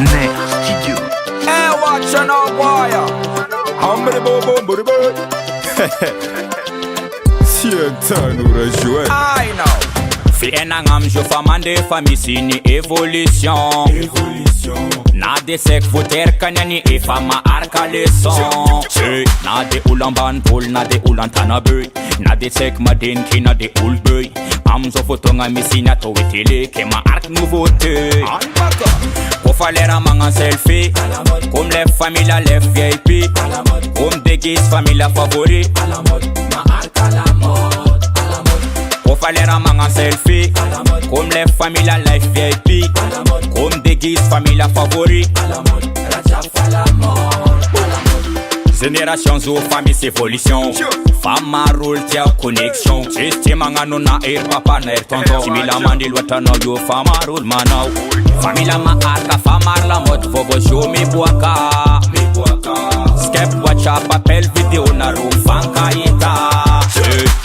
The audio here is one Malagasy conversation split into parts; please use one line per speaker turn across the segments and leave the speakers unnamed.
Ner Studio.
Hey, watch your now, boy. Humble boom, boom, boom.
Sientanura jouet.
I know.
Fiena ngam jo famande famisini evolution. Na de sek voter kanyani e fama arka leson. Na de ulamban pol, na de ulantana bøy. Na de sek madin ki na de ulbøy. Am zo fotonga misina to witele ke ma ark nouveauté. Ko falera manga selfie. Comme les familles les VIP. Comme des guises famille favori. Ma ark à la mode. Ko falera manga selfie. Comme les familles life VIP. Comme des guises famille favori. Génération zo famille évolution. Fama rule tia connexion. Système ngano na air papa na air tonton. Simila mandi lwatano yo fama rule manao. Famila ma arka fama la mode vovo show mi buaka. Skep WhatsApp appel vidéo na ro fanka ita.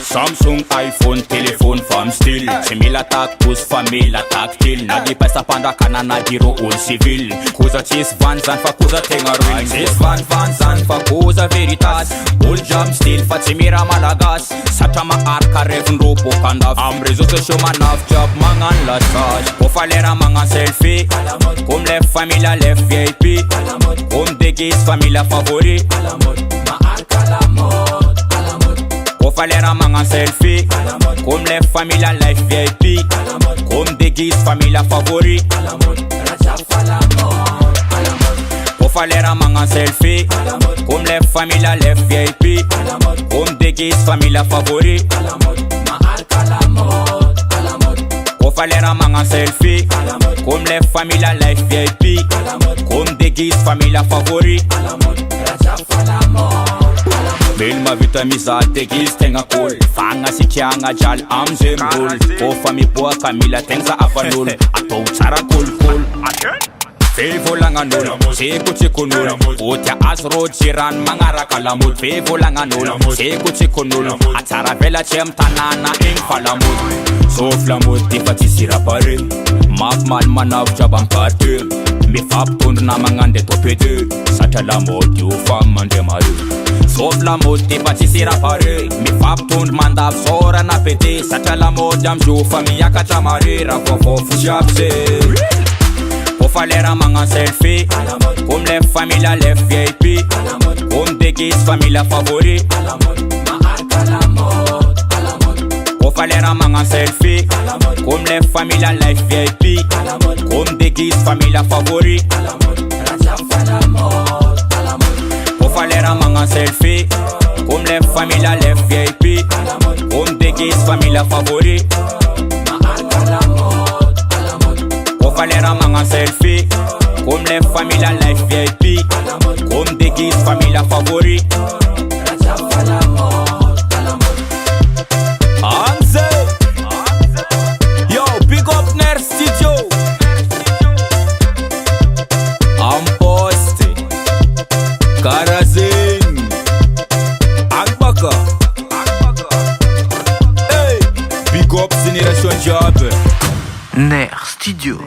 Samsung, iPhone, téléphone, femme style. Simila tak tous famille tactile. Na di pesa panda kana na diro ul civil. Kuza tis van zan fa kuza tenga ruin. Tis van zan fa kuza veritas. Ul jam style fa timira malagas. Satama arka revn ropo kandaf. Amrezo se show manaf job mangan la saj. Ko falera mangan selfie. Comme les familles les VIP. Comme des guises famille favori. Ma arka la mode. Ko falera mangan selfie. Comme les familles life VIP. Comme des guises famille favori. Ko falera mangan selfie. Comme les familles les VIP. Comme des guises famille favori. Ma arka la mode. Ko falera mangan selfie. Comme les familles life VIP. Comme des guises famille favori. Bil ma vitamisa tegis tenga cool. Fanga si kianga jal am zembul. Ko fami poa kamila tenga apanul. Ato tsara cool. Fevo langanul, seko chikunul. Otia asro jiran mangaraka lamut. Fevo langanul, seko chikunul. Atsara vela chem tanana ing falamut. Sof lamut tipati sirapare. Maf mal manav jabam karte. Mi fap tund na mangande topede. Satala mot yu fam mande maru. Sof lamut tipati sirapare. Mi fap tund mandav sora na pede. Satala mot jam ju fami yakatamare. Rafofo fujabse. Ko falera mangan selfie. Comme les familles les VIP. Comme des guises famille favori. Ma arka la mode. Ko falera mangan selfie. Comme les familles life VIP. Comme des guises famille favori. Ko falera mangan selfie. Comme les familles les VIP. Comme des guises famille favori. Ma arka la mode. Ko falera mangan selfie. Comme les familles life VIP. Comme des guises famille favori. Anze. Yo, big up Ner Studio. Amposte. Karazin. Angbaka. Hey, big up Génération Job.
Ner Studio.